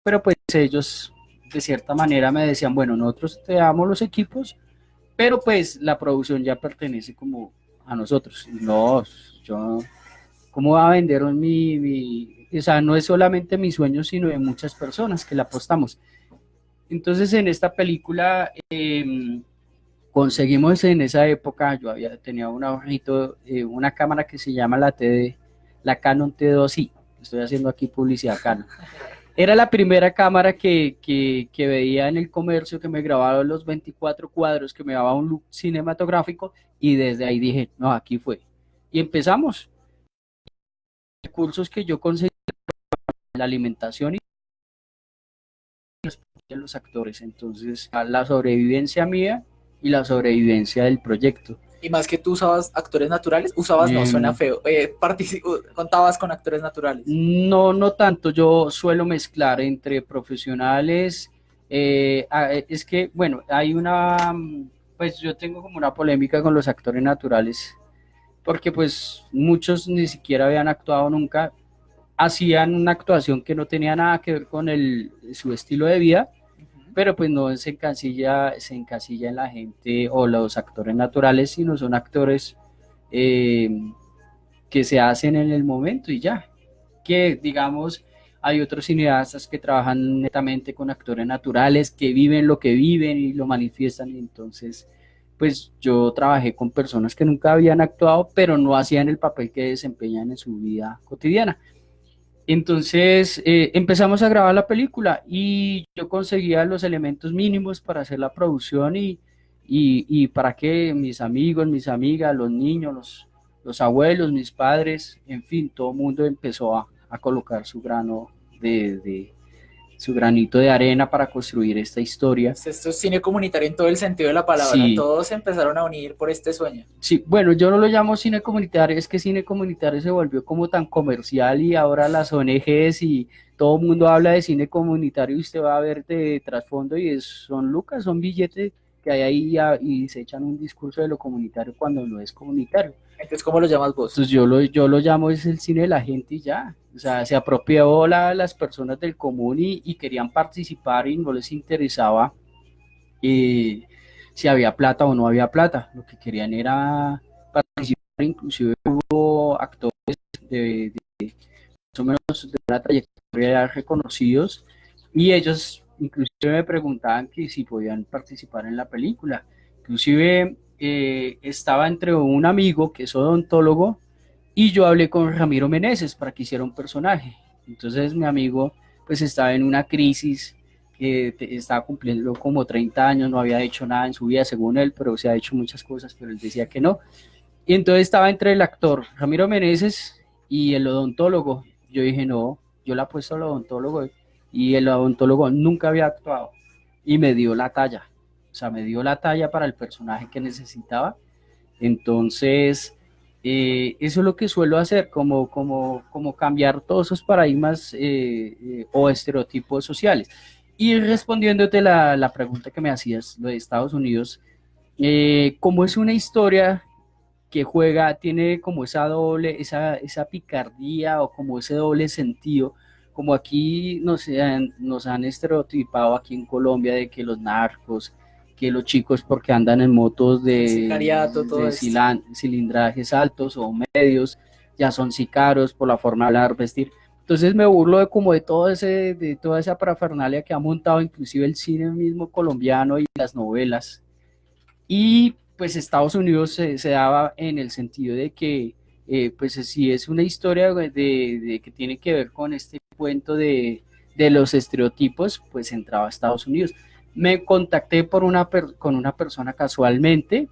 pero pues ellos de cierta manera me decían, bueno, nosotros te damos los equipos, pero pues la producción ya pertenece como a nosotros. No, yo, ¿cómo va a vender o sea, no es solamente mi sueño, sino de muchas personas que le apostamos? Entonces en esta película conseguimos en esa época, tenía un ahorrito, una cámara que se llama la Canon T2i, estoy haciendo aquí publicidad Canon. Era la primera cámara que veía en el comercio, que me grababa los 24 cuadros, que me daba un look cinematográfico, y desde ahí dije, no, aquí fue. Y empezamos. Recursos que yo conseguí, la alimentación y los actores. Entonces, la sobrevivencia mía y la sobrevivencia del proyecto. Y más que tú usabas actores naturales, usabas, no, suena Eh, feo, contabas con actores naturales. no, no tanto, yo suelo mezclar entre profesionales, es que, bueno, pues yo tengo como una polémica con los actores naturales, porque pues muchos ni siquiera habían actuado nunca, hacían una actuación que no tenía nada que ver con su estilo de vida, Ujú. pero pues no se encasilla en la gente o los actores naturales, sino son actores eh, que se hacen en el momento y ya. Que digamos, hay otros cineastas que trabajan netamente con actores naturales, que viven lo que viven y lo manifiestan. Y entonces, pues yo trabajé con personas que nunca habían actuado, pero no hacían el papel que desempeñan en su vida cotidiana. Entonces empezamos a grabar la película y yo conseguía los elementos mínimos para hacer la producción y para que mis amigos, mis amigas, los niños, los abuelos, mis padres, en fin, todo el mundo empezó a colocar su granito de arena para construir esta historia. Pues esto es cine comunitario en todo el sentido de la palabra. Sí, Todos se empezaron a unir por este sueño. sí, bueno, yo no lo llamo cine comunitario, es que cine comunitario se volvió como tan comercial y ahora las ONGs y todo el mundo habla de cine comunitario y usted va a ver de trasfondo y son lucas, son billetes que hay ahí y se echan un discurso de lo comunitario cuando no es comunitario. Entonces, ¿cómo lo llamas vos? Entonces yo lo llamo es el cine de la gente y ya, o sea, se apropió las personas del común y querían participar y no les interesaba eh, si había plata o no había plata. Lo que querían era participar, inclusive hubo actores de más o menos de una trayectoria reconocidos y ellos inclusive me preguntaban que si podían participar en la película. Inclusive estaba entre un amigo que es odontólogo y yo hablé con Ramiro Meneses para que hiciera un personaje. Entonces mi amigo pues estaba en una crisis, estaba cumpliendo como 30 años, no había hecho nada en su vida según él, pero se ha hecho muchas cosas, pero él decía que no. Y entonces estaba entre el actor Ramiro Meneses y el odontólogo. Yo dije, no, yo le apuesto al odontólogo y el odontólogo nunca había actuado y me dio la talla. O sea, me dio la talla para el personaje que necesitaba. Entonces, eso es lo que suelo hacer, como cambiar todos esos paradigmas o estereotipos sociales. Y respondiéndote la pregunta que me hacías, lo de Estados Unidos, como es una historia que juega, tiene como esa picardía o como ese doble sentido, como aquí nos han estereotipado aquí en Colombia de que los narcos, que los chicos porque andan en motos El sicariato, todo esto. cilindrajes altos o medios, ya son sicarios por la forma de hablar, vestir. Entonces me burlo de toda esa parafernalia que ha montado inclusive el cine mismo colombiano y las novelas. Y pues Estados Unidos se daba en el sentido de que, pues si es una historia de que tiene que ver con este cuento de los estereotipos, pues entraba a Estados Unidos. Me contacté con una persona casualmente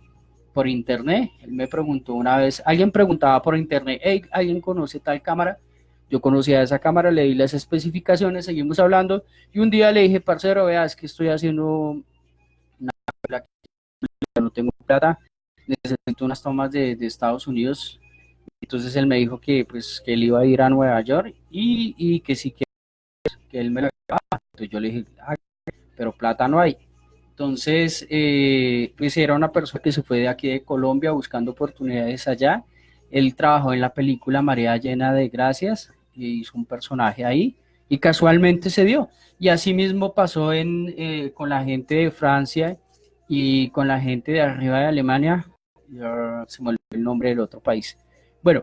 por internet. Él me preguntó una vez, alguien preguntaba por internet, hey, ¿alguien conoce tal cámara? Yo conocía esa cámara, le di las especificaciones, seguimos hablando y un día le dije, parcero, vea, es que estoy haciendo una, no tengo plata, necesito unas tomas de Estados Unidos. Entonces él me dijo que pues que él iba a ir a Nueva York y que sí que él me lo llevaba. Entonces yo le dije, ah, pero plata no hay. Entonces, pues era una persona que se fue de aquí de Colombia buscando oportunidades allá. Él trabajó en la película María Llena de Gracias y hizo un personaje ahí. y casualmente se dio. Y así mismo pasó con la gente de Francia y con la gente de arriba de Alemania, ya se me olvidó el nombre del otro país. Bueno,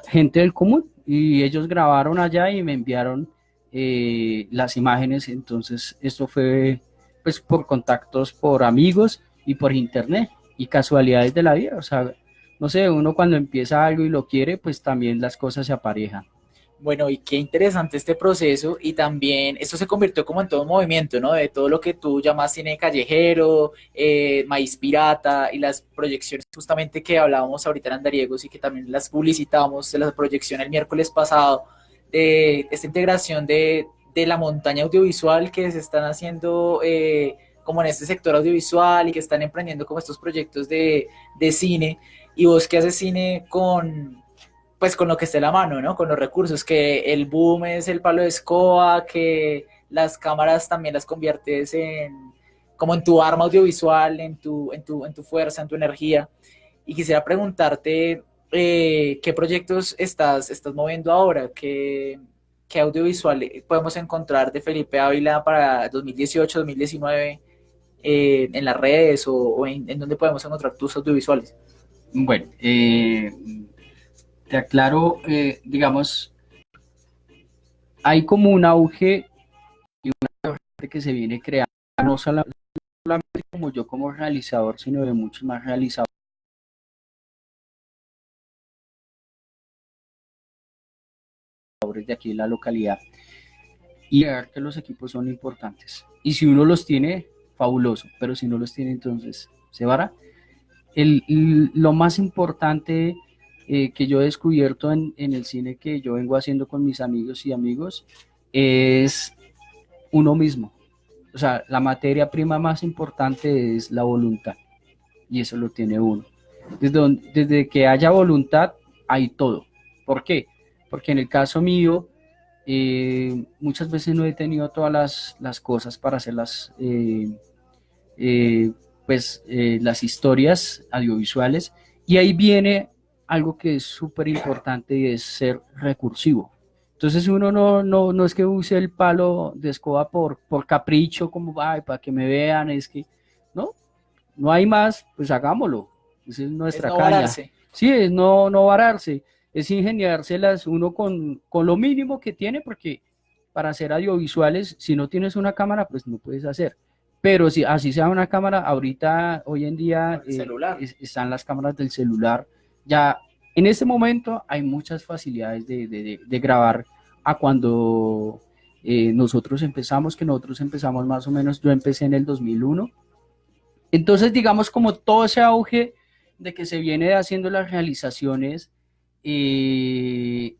gente del común, y ellos grabaron allá y me enviaron las imágenes. Entonces esto fue pues por contactos, por amigos y por internet y casualidades de la vida. O sea, no sé, uno cuando empieza algo y lo quiere, pues también las cosas se aparejan. Bueno, y qué interesante este proceso, y también esto se convirtió como en todo un movimiento, ¿no? De todo lo que tú llamas cine callejero, Maíz Pirata, y las proyecciones justamente que hablábamos ahorita en Andariegos y que también las publicitamos, de la proyección el miércoles pasado, de esta integración de la montaña audiovisual que se están haciendo como en este sector audiovisual y que están emprendiendo como estos proyectos de cine, y vos que haces cine con pues con lo que esté a la mano, ¿no? Con los recursos, que el boom es el palo de escoba, que las cámaras también las conviertes en como en tu arma audiovisual, en tu fuerza, en tu energía. Y quisiera preguntarte qué proyectos estás moviendo ahora, qué audiovisual podemos encontrar de Felipe Ávila para 2018, 2019 en las redes o en dónde podemos encontrar tus audiovisuales. Bueno, te aclaro, digamos, hay como un auge y una gente que se viene creando, no solamente como yo como realizador, sino de muchos más realizadores de aquí en la localidad. Y ver que los equipos son importantes. Y si uno los tiene, fabuloso, pero si no los tiene, entonces se vará. Lo más importante que yo he descubierto en el cine que yo vengo haciendo con mis amigos y amigos es uno mismo. O sea, la materia prima más importante es la voluntad, y eso lo tiene uno. Desde que haya voluntad, hay todo. ¿Por qué? Porque en el caso mío, muchas veces no he tenido todas las cosas para hacer eh, las historias audiovisuales, y ahí viene algo que es súper importante, y es ser recursivo. Entonces uno no es que use el palo de escoba por capricho, como ay, para que me vean, es que no, no hay más, pues hagámoslo. Esa es Es nuestra no caña. vararse. Sí, es no vararse, es ingeniárselas uno con lo mínimo que tiene, porque para hacer audiovisuales, si no tienes una cámara, pues no puedes hacer. Pero si así sea una cámara, ahorita, hoy en día, Con el celular. están las cámaras del celular. Ya en este momento hay muchas facilidades de grabar a cuando nosotros empezamos más o menos, yo empecé en el 2001. Entonces, digamos, como todo ese auge de que se viene haciendo las realizaciones,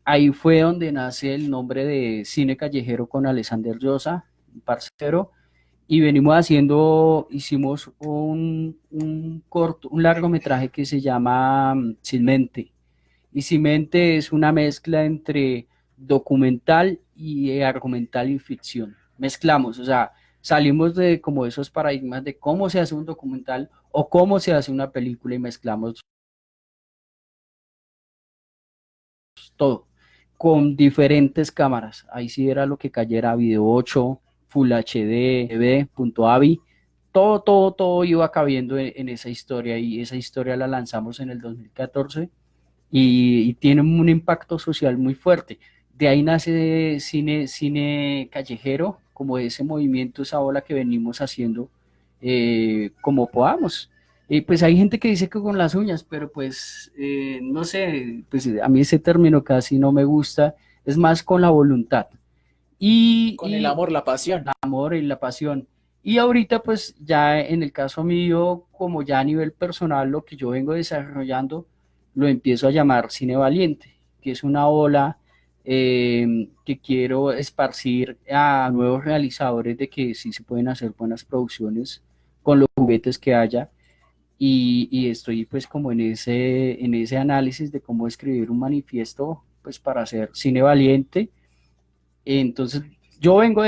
ahí fue donde nace el nombre de Cine Callejero con Alexander Llosa, un parcero, y hicimos un corto, un largometraje que se llama Sin Mente. Y Sin Mente es una mezcla entre documental y argumental y ficción. Mezclamos, o sea, salimos de como esos paradigmas de cómo se hace un documental o cómo se hace una película, y mezclamos todo con diferentes cámaras. Ahí sí era lo que cayera: Video 8, Full HD, DV.avi, todo iba cabiendo en esa historia, y esa historia la lanzamos en el 2014, y tiene un impacto social muy fuerte. De ahí nace cine callejero, como ese movimiento, esa ola que venimos haciendo como podamos. Pues hay gente que dice que con las uñas, pero pues no sé, pues a mí ese término casi no me gusta, es más con la voluntad Con el y amor, la pasión. amor y la pasión. Y ahorita pues ya en el caso mío, como ya a nivel personal, lo que yo vengo desarrollando, lo empiezo a llamar Cine Valiente, que es una ola que quiero esparcir a nuevos realizadores de que sí se pueden hacer buenas producciones con los juguetes que haya. Y estoy pues como en ese análisis de cómo escribir un manifiesto pues para hacer cine valiente. Entonces yo vengo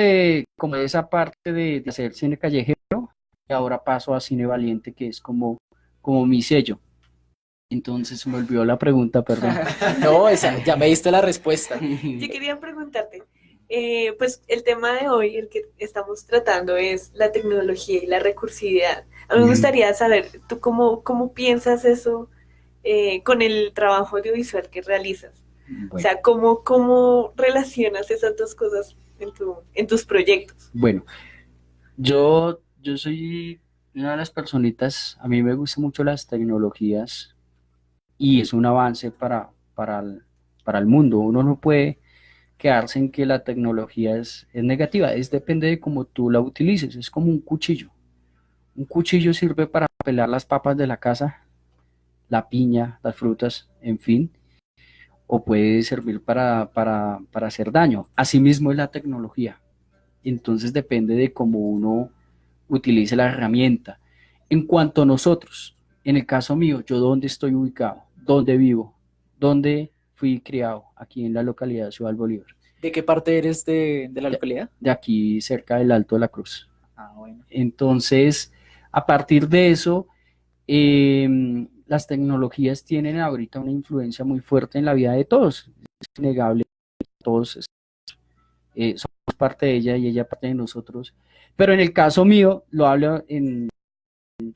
como de esa parte de hacer cine callejero, y ahora paso a cine valiente, que es como mi sello. Entonces me olvidó la pregunta, perdón. No, ya me diste la respuesta. Yo quería preguntarte, Pues el tema de hoy, el que estamos tratando, es la tecnología y la recursividad. A mí me gustaría saber, ¿tú cómo piensas eso con el trabajo audiovisual que realizas? O Bueno, sea, ¿cómo relacionas esas dos cosas en tus proyectos? bueno, yo soy una de las personitas, a mí me gustan mucho las tecnologías y es un avance para el mundo. Uno no puede quedarse en que la tecnología es negativa, depende de cómo tú la utilices, es como un cuchillo. Un cuchillo sirve para pelar las papas de la casa, la piña, las frutas, en fin, o puede servir para hacer daño. Asimismo es la tecnología. Entonces depende de cómo uno utilice la herramienta. En cuanto a nosotros, en el caso mío, yo dónde estoy ubicado, dónde vivo, dónde fui criado, aquí en la localidad de Ciudad Bolívar, ¿De qué parte eres de la de, localidad? de aquí cerca del Alto de la Cruz. Ah, bueno. Entonces, a partir de eso, las tecnologías tienen ahorita una influencia muy fuerte en la vida de todos. Es innegable, todos somos parte de ella y ella parte de nosotros. Pero en el caso mío, lo hablo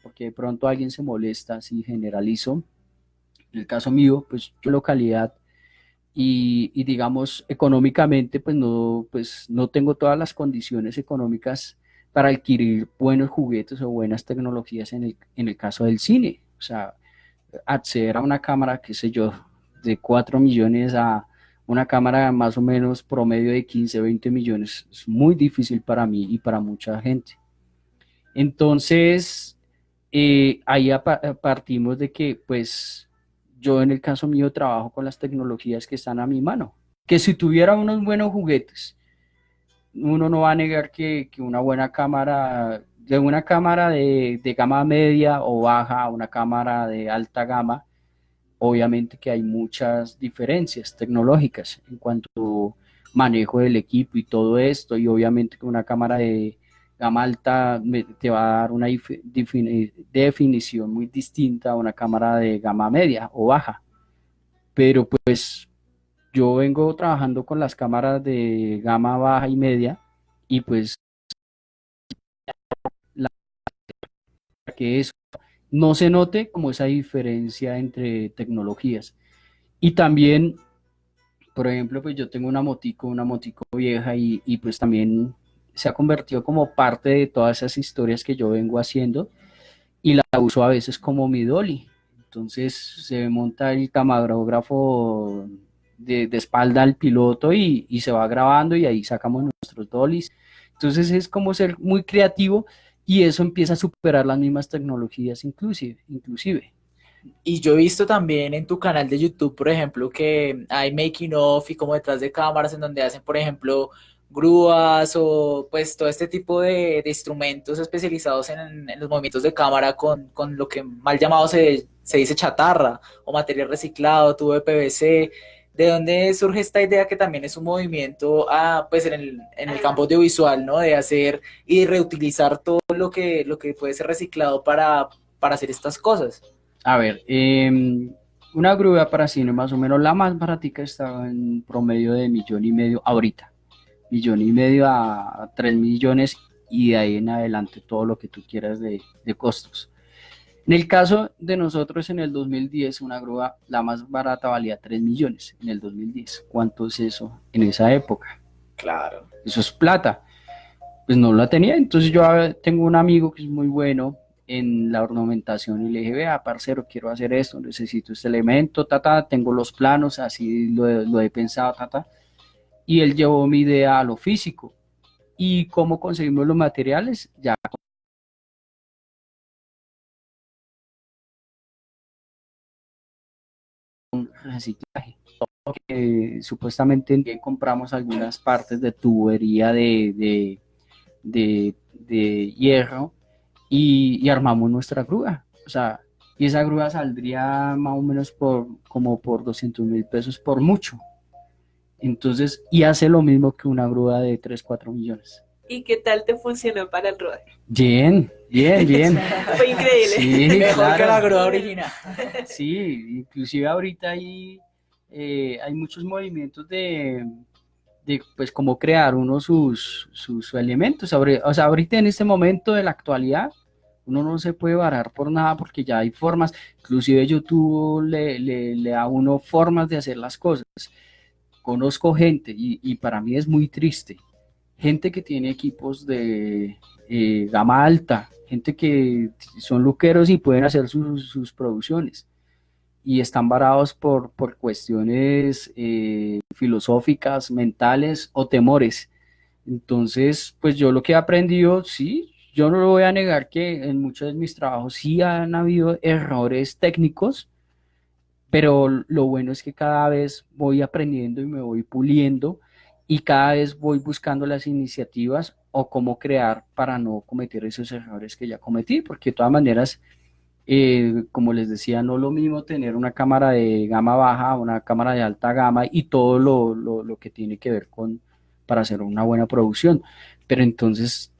porque de pronto alguien se molesta si generalizo. En el caso mío, pues yo localidad y digamos económicamente, pues no tengo todas las condiciones económicas para adquirir buenos juguetes o buenas tecnologías en el caso del cine. O sea, acceder a una cámara, qué sé yo, de 4 millones a una cámara más o menos promedio de 15 20 millones, es muy difícil para mí y para mucha gente. Entonces, ahí partimos de que, pues, yo en el caso mío trabajo con las tecnologías que están a mi mano. Que si tuviera unos buenos juguetes, uno no va a negar que una buena cámara, de una cámara de gama media o baja a una cámara de alta gama, obviamente que hay muchas diferencias tecnológicas en cuanto a manejo del equipo y todo esto, y obviamente que una cámara de gama alta te va a dar una definición muy distinta a una cámara de gama media o baja. Pero pues yo vengo trabajando con las cámaras de gama baja y media y pues la que es no se note como esa diferencia entre tecnologías. Y también, por ejemplo, pues yo tengo una motico vieja y pues también se ha convertido como parte de todas esas historias que yo vengo haciendo y la uso a veces como mi dolly. Entonces se monta el camarógrafo de espalda al piloto y se va grabando y ahí sacamos nuestros dollies. Entonces es como ser muy creativo y eso empieza a superar las mismas tecnologías inclusive. Y yo he visto también en tu canal de YouTube, por ejemplo, que hay making of y como detrás de cámaras en donde hacen, por ejemplo, grúas o pues todo este tipo de instrumentos especializados en los movimientos de cámara con lo que mal llamado se dice chatarra o material reciclado, tubo de PVC. ¿De dónde surge esta idea que también es un movimiento pues en el campo audiovisual, ¿no? De hacer y reutilizar todo lo que puede ser reciclado para hacer estas cosas? A ver, una grúa para cine más o menos la más baratica está en promedio de 1,5 millones ahorita. 1,5 millones a 3 millones y de ahí en adelante todo lo que tú quieras de costos. En el caso de nosotros en el 2010, una grúa, la más barata valía 3 millones en el 2010. ¿Cuánto es eso en esa época? Claro. Eso es plata. Pues no la tenía, entonces yo tengo un amigo que es muy bueno en la ornamentación y le dije, vea, parcero, quiero hacer esto, necesito este elemento, tengo los planos, así lo he pensado, y él llevó mi idea a lo físico. ¿Y cómo conseguimos los materiales? Ya con reciclaje. Supuestamente compramos algunas partes de tubería de hierro y armamos nuestra grúa. O sea, y esa grúa saldría más o menos como por 200.000 pesos por mucho. Entonces, y hace lo mismo que una grúa de 3 4 millones. ¿Y qué tal te funcionó para el rodaje? Bien, bien, bien. Fue increíble. Sí, Mejor que la claro. grúa original. Sí, inclusive ahorita hay muchos movimientos de pues cómo crear uno sus elementos. O sea, ahorita en este momento de la actualidad, uno no se puede varar por nada porque ya hay formas, inclusive YouTube le da a uno formas de hacer las cosas. Conozco gente y para mí es muy triste, gente que tiene equipos de gama alta, gente que son luqueros y pueden hacer sus producciones y están varados por cuestiones filosóficas, mentales o temores. Entonces, pues yo lo que he aprendido, sí, yo no lo voy a negar que en muchos de mis trabajos sí han habido errores técnicos, pero lo bueno es que cada vez voy aprendiendo y me voy puliendo y cada vez voy buscando las iniciativas o cómo crear para no cometer esos errores que ya cometí, porque de todas maneras, como les decía, no es lo mismo tener una cámara de gama baja, una cámara de alta gama y todo lo que tiene que ver con para hacer una buena producción. Pero entonces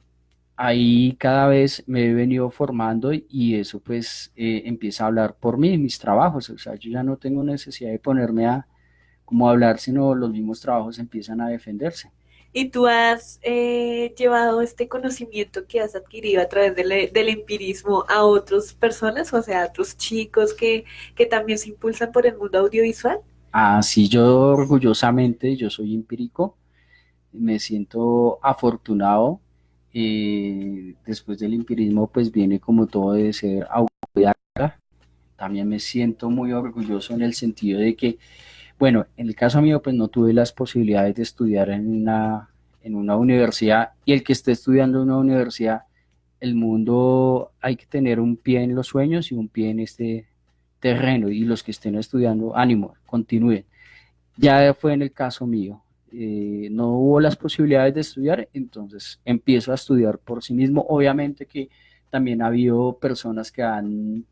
ahí cada vez me he venido formando y eso pues empieza a hablar por mí, mis trabajos. O sea, yo ya no tengo necesidad de ponerme a como a hablar, sino los mismos trabajos empiezan a defenderse. ¿Y tú has llevado este conocimiento que has adquirido a través del empirismo a otras personas, o sea, a otros chicos que también se impulsan por el mundo audiovisual? Así yo orgullosamente, yo soy empírico, me siento afortunado. Después del empirismo, pues viene como todo de ser autodidacta. También me siento muy orgulloso en el sentido de que, bueno, en el caso mío, pues no tuve las posibilidades de estudiar en una universidad y el que esté estudiando en una universidad, el mundo hay que tener un pie en los sueños y un pie en este terreno y los que estén estudiando, ánimo, continúen. Ya fue en el caso mío. No hubo las posibilidades de estudiar, entonces empiezo a estudiar por sí mismo. Obviamente que también ha habido personas que han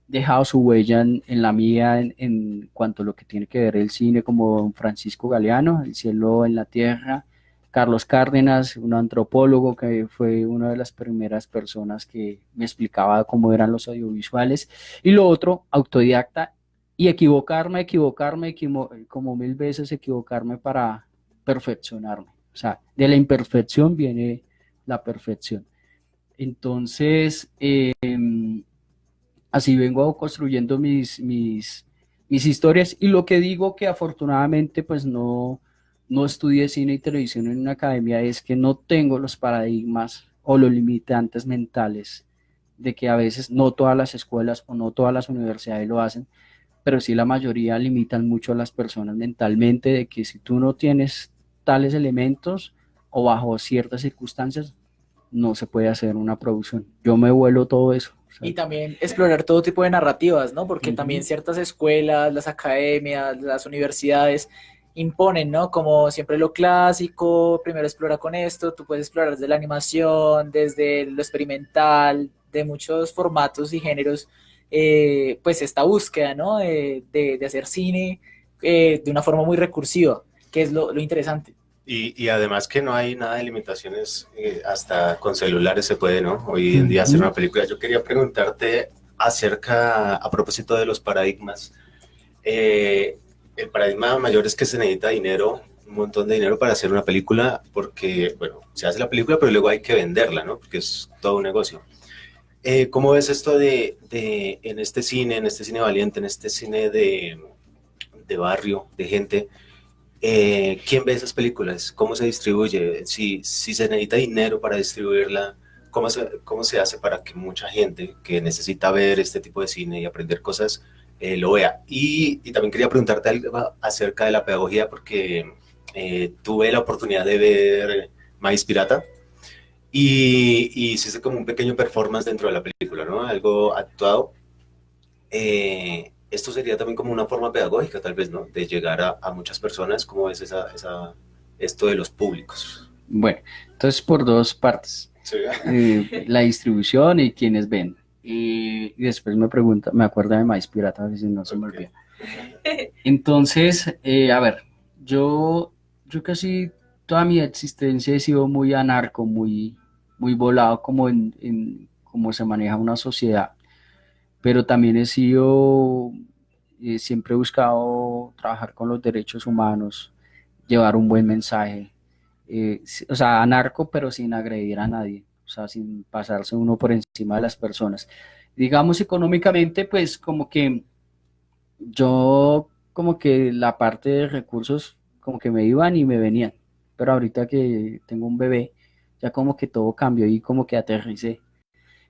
dejado su huella en la mía en cuanto a lo que tiene que ver el cine, como don Francisco Galeano, El cielo en la tierra, Carlos Cárdenas, un antropólogo que fue una de las primeras personas que me explicaba cómo eran los audiovisuales, y lo otro, autodidacta, y como mil veces equivocarme para perfeccionarme. O sea, de la imperfección viene la perfección. Entonces, así vengo construyendo mis historias y lo que digo que afortunadamente pues no estudié cine y televisión en una academia es que no tengo los paradigmas o los limitantes mentales de que a veces no todas las escuelas o no todas las universidades lo hacen, pero sí la mayoría limitan mucho a las personas mentalmente de que si tú no tienes tales elementos o bajo ciertas circunstancias, no se puede hacer una producción. Yo me vuelo todo eso. O sea, Y también explorar todo tipo de narrativas, ¿no? Porque también ujú. ciertas escuelas, las academias, las universidades imponen, ¿no? Como siempre lo clásico, primero explora con esto, tú puedes explorar desde la animación, desde lo experimental, de muchos formatos y géneros, pues esta búsqueda, ¿no? De hacer cine de una forma muy recursiva, que es lo interesante. Y además que no hay nada de limitaciones, hasta con celulares se puede, ¿no? Hoy en día hacer Ujú. una película. Yo quería preguntarte acerca, a propósito de los paradigmas, el paradigma mayor es que se necesita dinero, un montón de dinero para hacer una película, porque, bueno, se hace la película, pero luego hay que venderla, ¿no? Porque es todo un negocio. ¿Cómo ves esto en en este cine valiente, en este cine de barrio, de gente? ¿Quién ve esas películas? ¿Cómo se distribuye? Si se necesita dinero para distribuirla, cómo se hace para que mucha gente que necesita ver este tipo de cine y aprender cosas lo vea? Y también quería preguntarte algo acerca de la pedagogía, porque tuve la oportunidad de ver Maíz Pirata y hiciste como un pequeño performance dentro de la película, ¿no? Algo actuado. Esto sería también como una forma pedagógica, tal vez, ¿no? De llegar a muchas personas. ¿Cómo es esto de los públicos? Bueno, entonces por dos partes, Sí. la distribución y quienes ven. Y después me pregunta, me acuerdo de Maíz Pirata, a veces no se me olvida. Okay. Entonces, a ver, yo casi toda mi existencia he sido muy anarco, muy volado como en cómo se maneja una sociedad, pero también he sido, siempre he buscado trabajar con los derechos humanos, llevar un buen mensaje, o sea, anarco, pero sin agredir a nadie, o sea, sin pasarse uno por encima de las personas. Digamos, económicamente, pues como que yo, como que la parte de recursos, como que me iban y me venían, pero ahorita que tengo un bebé, ya como que todo cambió y como que aterricé.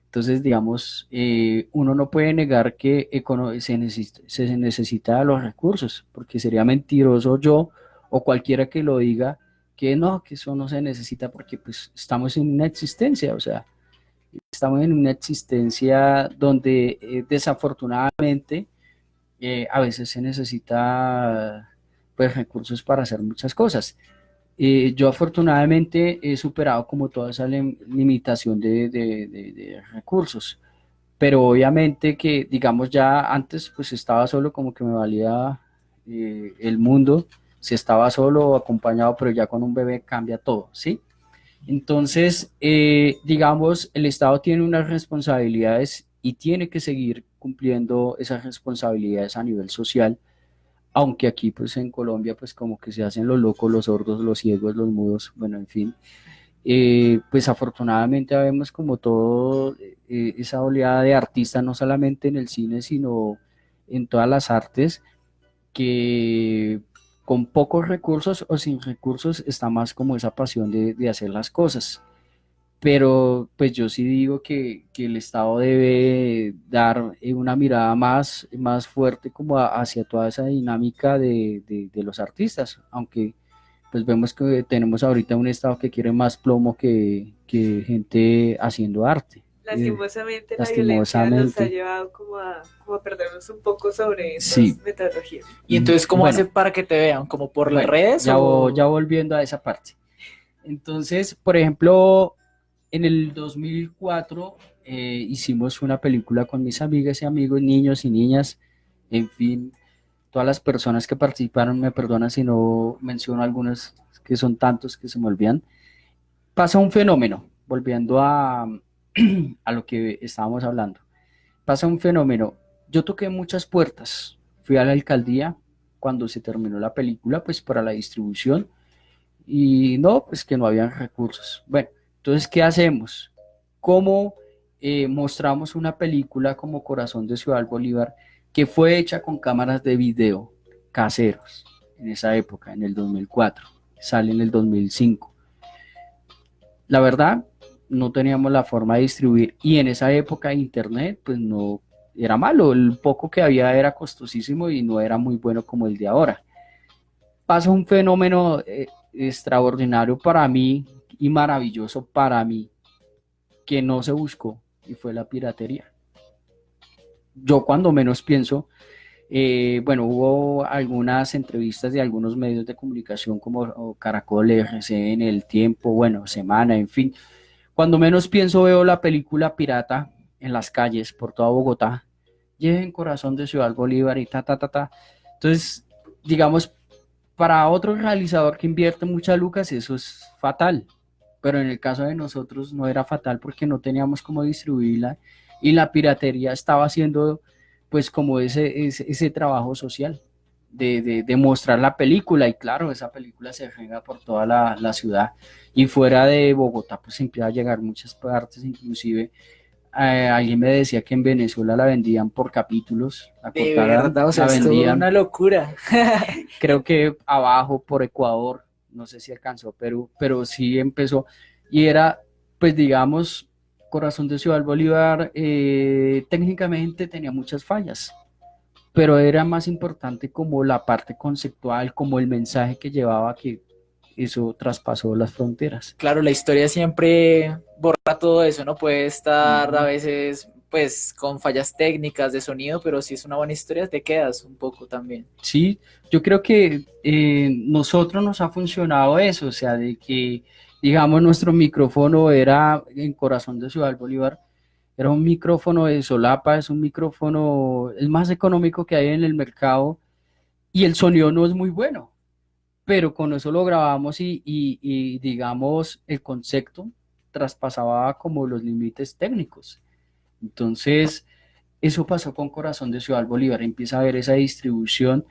Entonces, digamos, uno no puede negar que se necesita los recursos, porque sería mentiroso yo o cualquiera que lo diga que no, que eso no se necesita porque pues estamos en una existencia, o sea, estamos en una existencia donde desafortunadamente a veces se necesita pues recursos para hacer muchas cosas. Yo afortunadamente he superado como toda esa limitación de recursos, pero obviamente que digamos ya antes pues estaba solo como que me valía el mundo, si estaba solo o acompañado, pero ya con un bebé cambia todo, ¿sí? Entonces, digamos, el Estado tiene unas responsabilidades y tiene que seguir cumpliendo esas responsabilidades a nivel social, aunque aquí pues en Colombia pues como que se hacen los locos, los sordos, los ciegos, los mudos, bueno, en fin. Pues afortunadamente vemos como todo esa oleada de artistas, no solamente en el cine, sino en todas las artes, que con pocos recursos o sin recursos está más como esa pasión de hacer las cosas. Pero pues yo sí digo que el Estado debe dar una mirada más fuerte como hacia toda esa dinámica de los artistas, aunque pues vemos que tenemos ahorita un Estado que quiere más plomo que gente haciendo arte. Lastimosamente la violencia nos ha Lastimosamente, llevado como a perdernos un poco sobre sí. esas metodologías. Y entonces, ¿cómo Bueno, hace para que te vean? ¿Como por las bueno, redes ya o...? volviendo a esa parte. Entonces, por ejemplo, en el 2004 hicimos una película con mis amigas y amigos, niños y niñas, en fin, todas las personas que participaron, me perdonan si no menciono algunos que son tantos que se me olvidan. Pasa un fenómeno, volviendo a lo que estábamos hablando. Pasa un fenómeno. Yo toqué muchas puertas, fui a la alcaldía cuando se terminó la película, pues para la distribución y no, pues que no habían recursos. Bueno, entonces, ¿qué hacemos? ¿Cómo mostramos una película como Corazón de Ciudad Bolívar que fue hecha con cámaras de video caseros en esa época, en el 2004, sale en el 2005? La verdad, no teníamos la forma de distribuir y en esa época internet, pues no era malo, el poco que había era costosísimo y no era muy bueno como el de ahora. Pasa un fenómeno extraordinario para mí y maravilloso para mí que no se buscó y fue la piratería. Yo cuando menos pienso, bueno, hubo algunas entrevistas de algunos medios de comunicación como Caracol, RCN, El Tiempo, bueno, Semana, en fin. Cuando menos pienso veo la película pirata en las calles por toda Bogotá, lleven Corazón de Ciudad Bolívar y ta, ta, ta, ta. Entonces, digamos, para otro realizador que invierte muchas lucas, eso es fatal. Pero en el caso de nosotros no era fatal porque no teníamos cómo distribuirla y la piratería estaba haciendo pues como ese trabajo social de mostrar la película y claro, esa película se rega por toda la ciudad y fuera de Bogotá pues empieza a llegar muchas partes, inclusive alguien me decía que en Venezuela la vendían por capítulos, la De cortaran, verdad, o sea, la es toda vendían una locura. creo que abajo por Ecuador, no sé si alcanzó Perú, pero sí empezó y era, pues digamos, Corazón de Ciudad Bolívar, técnicamente tenía muchas fallas, pero era más importante como la parte conceptual, como el mensaje que llevaba que eso traspasó las fronteras. Claro, la historia siempre borra todo eso, ¿no? Puede estar a Ujú. veces, pues, con fallas técnicas de sonido, pero si es una buena historia, te quedas un poco también. Sí, yo creo que nosotros nos ha funcionado eso, o sea, de que, digamos, nuestro micrófono era en Corazón de Ciudad Bolívar, era un micrófono de solapa, es un micrófono, el más económico que hay en el mercado y el sonido no es muy bueno, pero con eso lo grabamos y digamos, el concepto traspasaba como los límites técnicos. Entonces, eso pasó con Corazón de Ciudad Bolívar, empieza a ver esa distribución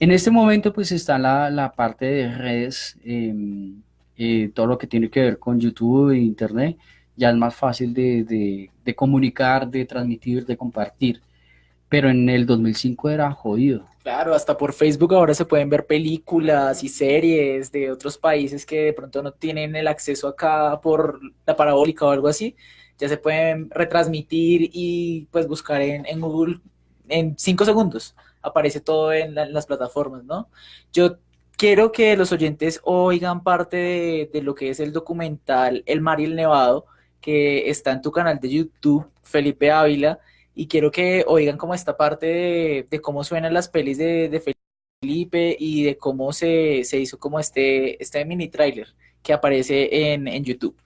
En este momento pues está la parte de redes, todo lo que tiene que ver con YouTube e Internet, ya es más fácil de comunicar, de transmitir, de compartir, pero en el 2005 era jodido. Claro, hasta por Facebook ahora se pueden ver películas y series de otros países que de pronto no tienen el acceso acá por la parabólica o algo así. Ya se pueden retransmitir y pues buscar en Google en 5 segundos. Aparece todo en las plataformas, ¿no? Yo quiero que los oyentes oigan parte de lo que es el documental El Mar y el Nevado, que está en tu canal de YouTube, Felipe Ávila, y quiero que oigan como esta parte de cómo suenan las pelis de Felipe y de cómo se hizo como este mini tráiler que aparece en YouTube.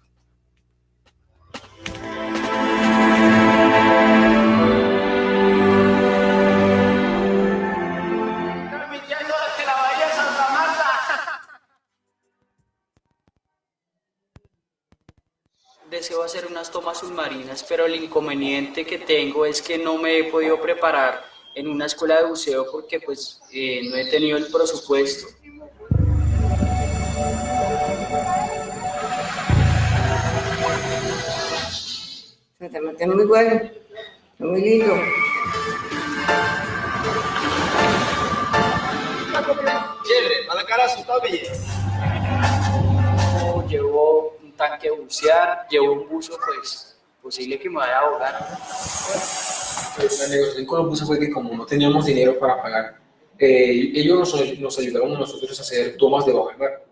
Deseo hacer unas tomas submarinas, pero el inconveniente que tengo es que no me he podido preparar en una escuela de buceo porque pues no he tenido el presupuesto. Se te mete muy bueno, muy lindo. Chévere, a la cara asustado que llega. Llevo un tanque de bucear, llevo un buzo, pues posible que me vaya a ahogar. Pues la negociación con los buses fue que como no teníamos dinero para pagar, ellos nos ayudaron a nosotros a hacer tomas debajo del mar.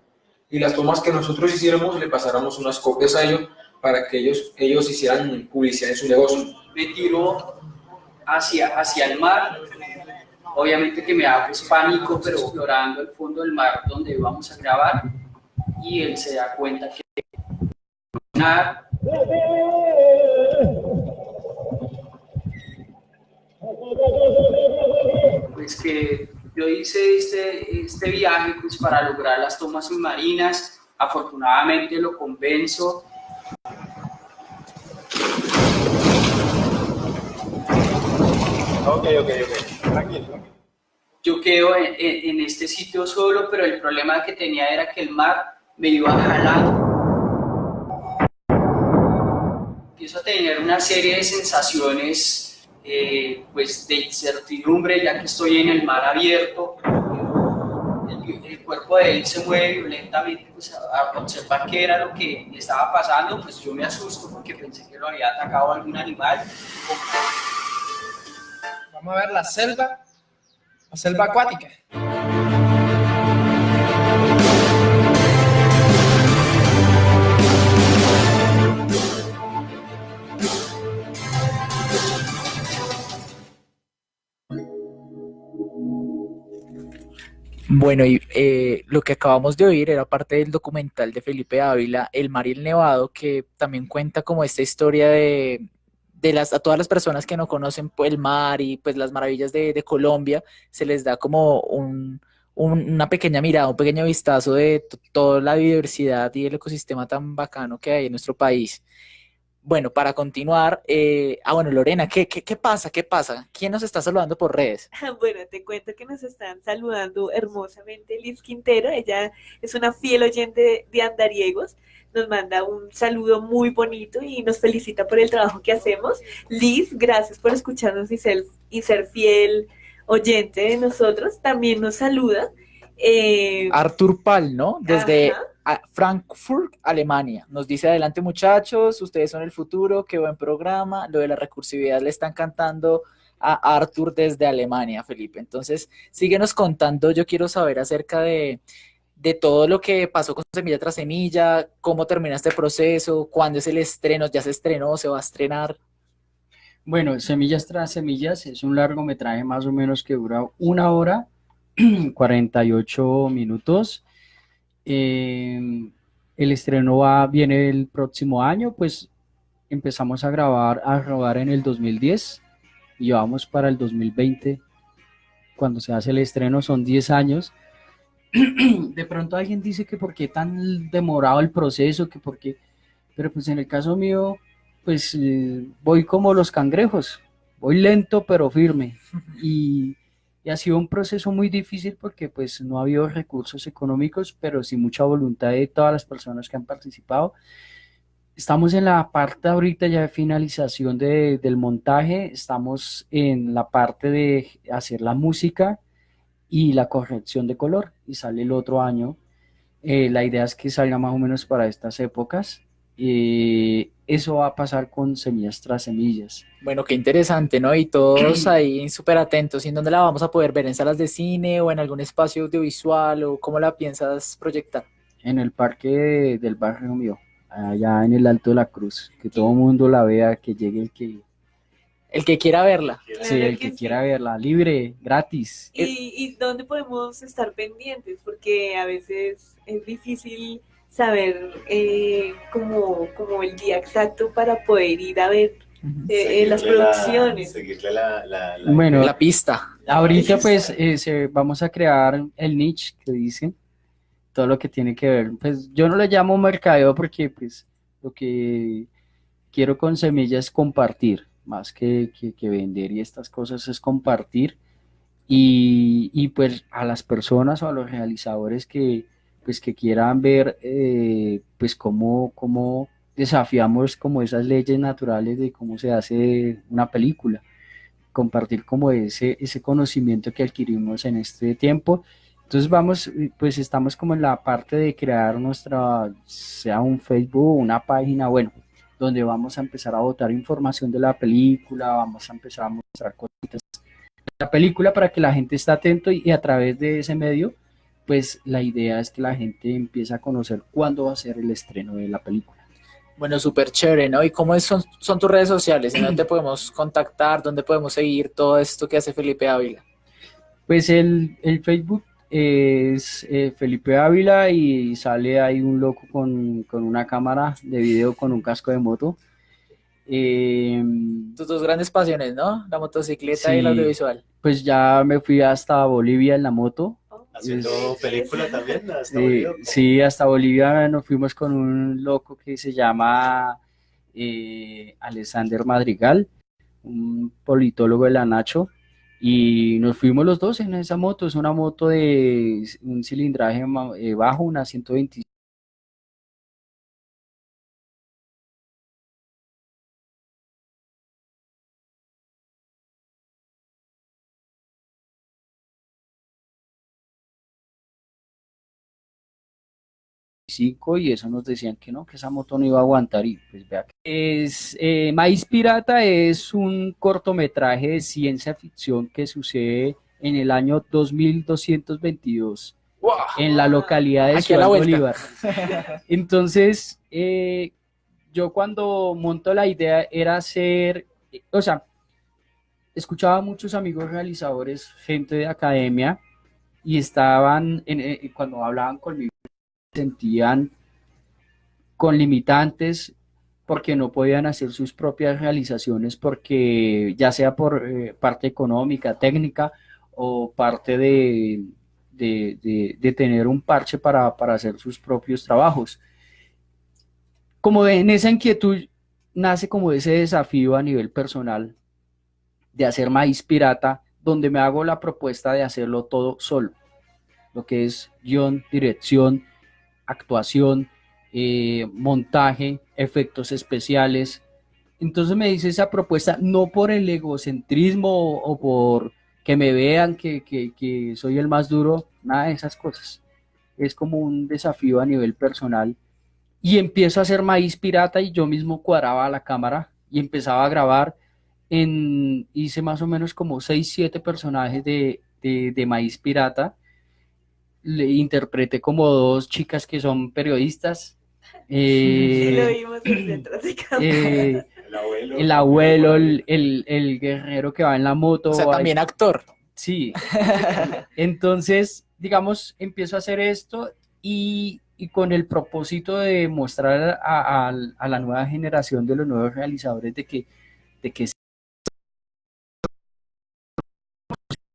Y las tomas que nosotros hiciéramos le pasáramos unas copias a ellos para que ellos hicieran publicidad en su negocio. Me tiro hacia el mar, obviamente que me da pues pánico, pero explorando el fondo del mar donde íbamos a grabar, y él se da cuenta que nada. Pues que yo hice este viaje pues para lograr las tomas submarinas, afortunadamente lo convenzo. Ok, tranquilo. Yo quedo en este sitio solo, pero el problema que tenía era que el mar me iba jalando. Empiezo a tener una serie de sensaciones pues de incertidumbre, ya que estoy en el mar abierto. El cuerpo de él se mueve violentamente, pues a observar qué era lo que le estaba pasando, pues yo me asusto porque pensé que lo había atacado algún animal. Vamos a ver la selva acuática. Bueno, y lo que acabamos de oír era parte del documental de Felipe Ávila, El Mar y el Nevado, que también cuenta como esta historia a todas las personas que no conocen pues, el mar y pues las maravillas de Colombia, se les da como una pequeña mirada, un pequeño vistazo de toda la biodiversidad y el ecosistema tan bacano que hay en nuestro país. Bueno, para continuar, bueno, Lorena, ¿qué pasa? ¿Qué pasa? ¿Quién nos está saludando por redes? Bueno, te cuento que nos están saludando hermosamente Liz Quintero. Ella es una fiel oyente de Andariegos. Nos manda un saludo muy bonito y nos felicita por el trabajo que hacemos. Liz, gracias por escucharnos y ser fiel oyente de nosotros. También nos saluda Artur Pal, ¿no? Desde Ajá. Frankfurt, Alemania. Nos dice, adelante muchachos, ustedes son el futuro, qué buen programa. Lo de la recursividad le están cantando a Artur desde Alemania, Felipe. Entonces, síguenos contando, yo quiero saber acerca de todo lo que pasó con Semilla tras Semilla, cómo termina este proceso, cuándo es el estreno, ya se estrenó, se va a estrenar. Bueno, Semillas tras Semillas es un largometraje más o menos que dura 1 hora 48 minutos. El estreno viene el próximo año, pues empezamos a rodar en el 2010 y vamos para el 2020. Cuando se hace el estreno son 10 años. De pronto alguien dice que por qué tan demorado el proceso, que por qué, pero pues en el caso mío, pues voy como los cangrejos, voy lento pero firme y Y ha sido un proceso muy difícil porque pues no ha habido recursos económicos, pero sí mucha voluntad de todas las personas que han participado. Estamos en la parte ahorita ya de finalización del montaje, estamos en la parte de hacer la música y la corrección de color y sale el otro año. La idea es que salga más o menos para estas épocas. Eso va a pasar con Semillas tras Semillas. Bueno, qué interesante, ¿no? Y todos ahí súper atentos. ¿Y en dónde la vamos a poder ver? ¿En salas de cine o en algún espacio audiovisual? ¿O cómo la piensas proyectar? En el parque del barrio mío, allá en el Alto de la Cruz, que todo el mundo la vea, que llegue El que quiera verla. sí, Claro el que que sí. quiera verla, libre, gratis. ¿Y dónde podemos estar pendientes? Porque a veces es difícil saber como el día exacto para poder ir a ver las producciones. Seguirle la Bueno, La pista. ahorita pues vamos a crear el niche que dicen, todo lo que tiene que ver. Pues yo no le llamo mercadeo porque pues lo que quiero con Semilla es compartir, más que vender y estas cosas es compartir y pues a las personas o a los realizadores pues que quieran ver pues cómo desafiamos como esas leyes naturales de cómo se hace una película, compartir como ese conocimiento que adquirimos en este tiempo. Entonces vamos, pues estamos como en la parte de crear nuestra, sea un Facebook, una página, bueno, donde vamos a empezar a botar información de la película, vamos a empezar a mostrar cositas de la película para que la gente esté atento y a través de ese medio, pues la idea es que la gente empiece a conocer cuándo va a ser el estreno de la película. Bueno, súper chévere, ¿no? ¿Y cómo son tus redes sociales? ¿En dónde te podemos contactar? ¿Dónde podemos seguir todo esto que hace Felipe Ávila? Pues el Facebook es Felipe Ávila y sale ahí un loco con una cámara de video con un casco de moto. Eh, Tus dos grandes pasiones, ¿no? La motocicleta y el sí, audiovisual. pues ya me fui hasta Bolivia en la moto. haciendo película también hasta Sí, Bolivia. sí, hasta Bolivia nos fuimos con un loco que se llama Alexander Madrigal, un politólogo de la Nacho, y nos fuimos los dos en esa moto. Es una moto de un cilindraje bajo, una 125. Y eso nos decían que no, que esa moto no iba a aguantar y pues vea que es Maíz Pirata es un cortometraje de ciencia ficción que sucede en el año 2222 ¡Wow! en la localidad de Aquí a la Ciudad vuelta. Bolívar. Entonces, yo cuando monto la idea era hacer, o sea, escuchaba a muchos amigos realizadores, gente de academia, y estaban, cuando hablaban conmigo, sentían con limitantes porque no podían hacer sus propias realizaciones porque ya sea por parte económica, técnica o parte de tener un parche para hacer sus propios trabajos. Como en esa inquietud nace como ese desafío a nivel personal de hacer Maíz Pirata, donde me hago la propuesta de hacerlo todo solo, lo que es guión, dirección, actuación, montaje, efectos especiales. Entonces me dice esa propuesta no por el egocentrismo o por que me vean que soy el más duro, nada de esas cosas. Es como un desafío a nivel personal. Y empiezo a hacer Maíz Pirata y yo mismo cuadraba la cámara y empezaba a grabar. Hice más o menos como 6 7 personajes de Maíz Pirata. Le interpreté como dos chicas que son periodistas. Sí, lo vimos detrás de cámara. El abuelo, el guerrero que va en la moto. O sea, también actor. Sí. Entonces, digamos, empiezo a hacer esto y con el propósito de mostrar a la nueva generación de los nuevos realizadores de que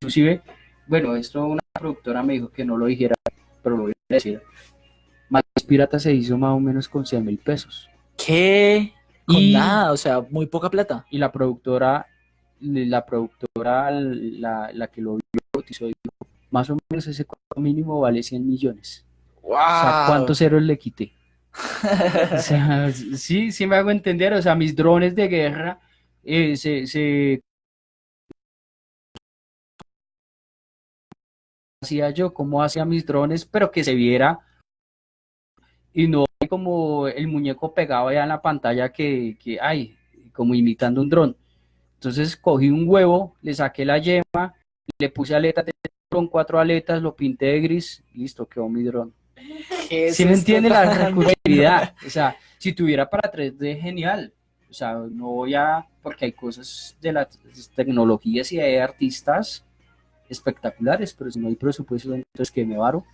inclusive, bueno, esto una productora me dijo que no lo dijera, pero lo voy a decir. Maíz Pirata se hizo más o menos con 100.000 pesos. ¿Qué? Con Y- nada, o sea, muy poca plata. Y la productora, la que lo vio, cotizó, dijo, más o menos ese cuadro mínimo vale 100 millones. ¡Wow! O sea, ¿cuántos ceros le quité? O sea, sí me hago entender, o sea, mis drones de guerra se hacía yo, cómo hacía mis drones, pero que se viera y no como el muñeco pegado allá en la pantalla que hay, como imitando un dron. Entonces cogí un huevo, le saqué la yema, le puse aletas de dron, 4 aletas, lo pinté de gris, listo, quedó mi dron. ¿Sí me entiende la recursividad? O sea, si tuviera para 3D, genial. O sea, no voy a, porque hay cosas de las tecnologías y hay artistas espectaculares, pero si no hay presupuesto, entonces que me varo.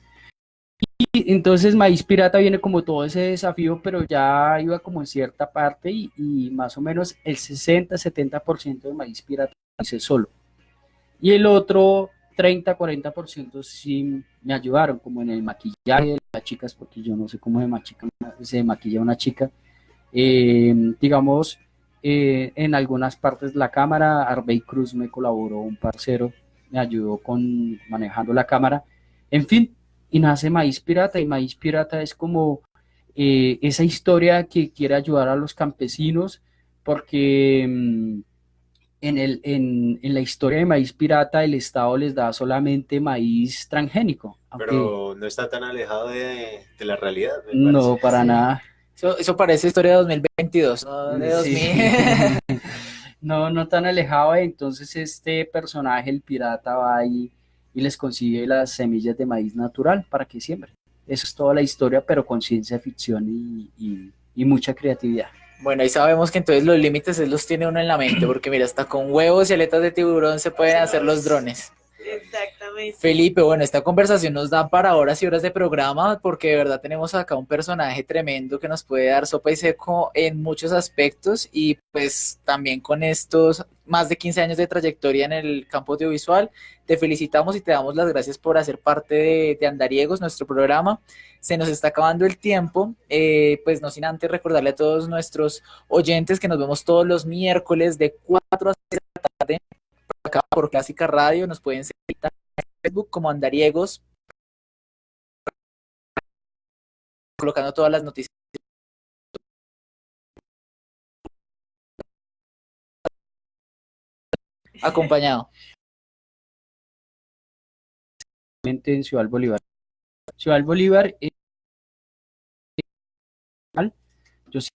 Y entonces Maíz Pirata viene como todo ese desafío, pero ya iba como en cierta parte y más o menos el 60-70% de Maíz Pirata lo hice solo. Y el otro 30-40% sí me ayudaron, como en el maquillaje de las chicas, porque yo no sé cómo se maquilla una chica. Digamos, en algunas partes la cámara, Arbey Cruz me colaboró, un parcero, me ayudó con manejando la cámara. En fin, y nace Maíz Pirata, y Maíz Pirata es como esa historia que quiere ayudar a los campesinos, porque en la historia de Maíz Pirata el Estado les da solamente maíz transgénico. Pero no está tan alejado de la realidad, me No, parece. para nada. Eso parece historia de 2022, no de 2000. Sí. No tan alejado, entonces este personaje, el pirata, va ahí y les consigue las semillas de maíz natural para que siembren. Eso es toda la historia, pero con ciencia ficción y mucha creatividad. Bueno, ahí sabemos que entonces los límites los tiene uno en la mente, porque mira, hasta con huevos y aletas de tiburón se pueden hacer los drones. Exactamente. Felipe, bueno, esta conversación nos da para horas y horas de programa, porque de verdad tenemos acá un personaje tremendo que nos puede dar sopa y seco en muchos aspectos, y pues también con estos más de 15 años de trayectoria en el campo audiovisual, te felicitamos y te damos las gracias por hacer parte de Andariegos, nuestro programa. Se nos está acabando el tiempo, pues no sin antes recordarle a todos nuestros oyentes que nos vemos todos los miércoles de 4 a 6 de la tarde acá por Clásica Radio. Nos pueden seguir en Facebook como Andariegos, colocando todas las noticias acompañado. En Ciudad Bolívar. Ciudad Bolívar, yo sí,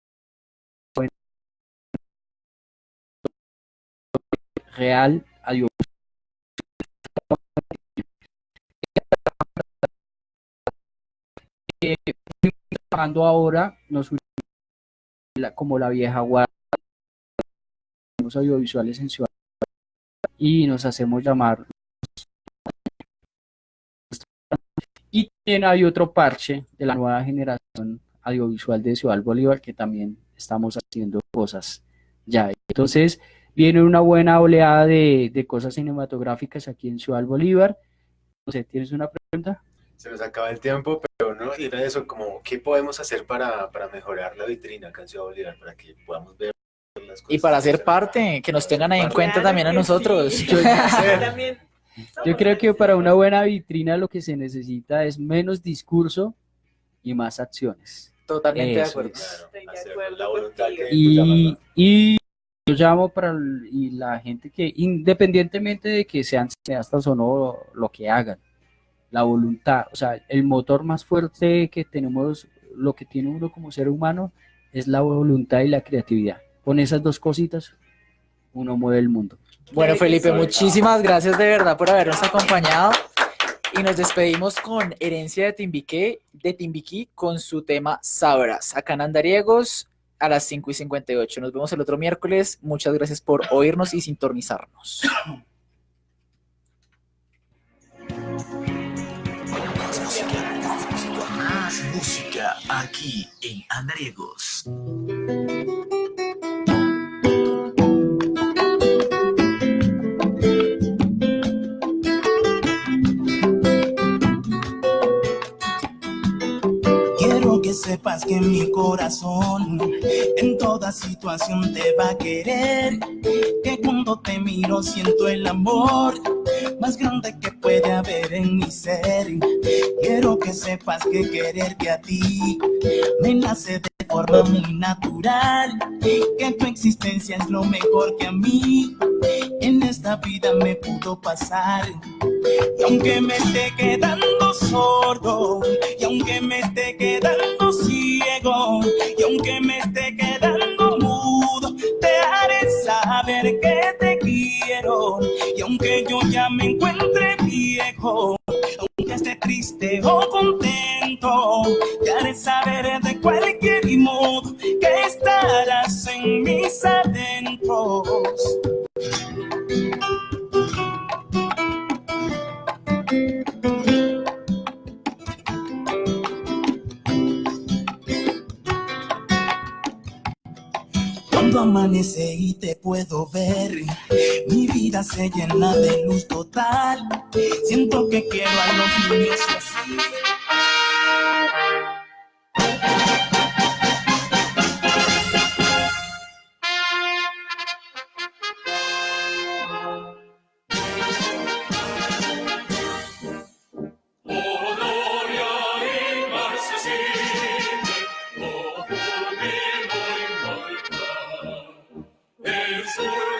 real, adiós. Trabajando ahora, como la vieja guardia, los audiovisuales en Ciudad y nos hacemos llamar. Y también hay otro parche de la nueva generación audiovisual de Ciudad Bolívar que también estamos haciendo cosas ya. Entonces viene una buena oleada de cosas cinematográficas aquí en Ciudad Bolívar. No sé, ¿tienes una pregunta? Se nos acaba el tiempo, pero no, y era eso, como, ¿qué podemos hacer para mejorar la vitrina acá en Ciudad Bolívar? Para que podamos ver las cosas. Y para ser parte, que nos tengan ahí en cuenta Claro también a que nosotros. sí. También. Yo creo que para una buena vitrina lo que se necesita es menos discurso y más acciones. Totalmente de Eso acuerdo. es. Estoy de Hacer acuerdo la voluntad contigo. que tú llamas, ¿no? Y yo llamo y la gente que, independientemente de que sean cineastas o no, lo que hagan, la voluntad, o sea, el motor más fuerte que tenemos, lo que tiene uno como ser humano, es la voluntad y la creatividad. Con esas dos cositas, uno mueve el mundo. Bueno, Felipe, muchísimas gracias de verdad por habernos acompañado. Y nos despedimos con Herencia de Timbiquí con su tema Sabrás. Acá en Andariegos a las 5:58. Nos vemos el otro miércoles. Muchas gracias por oírnos y sintonizarnos. Más música aquí en Andariegos. Quiero que sepas que mi corazón en toda situación te va a querer, que cuando te miro siento el amor más grande que puede haber en mi ser. Quiero que sepas que quererte a ti me nace de forma muy natural, que tu existencia es lo mejor que a mí en esta vida me pudo pasar. Y aunque me esté quedando sordo, y aunque me esté quedando ciego, y aunque me esté quedando mudo, te haré saber que te quiero. Y aunque yo ya me encuentre viejo, aunque esté triste o contento, te haré saber de cualquier modo que estarás en mis adentros. Cuando amanece y te puedo ver, mi vida se llena de luz total. Siento que quiero a los niños así. El sol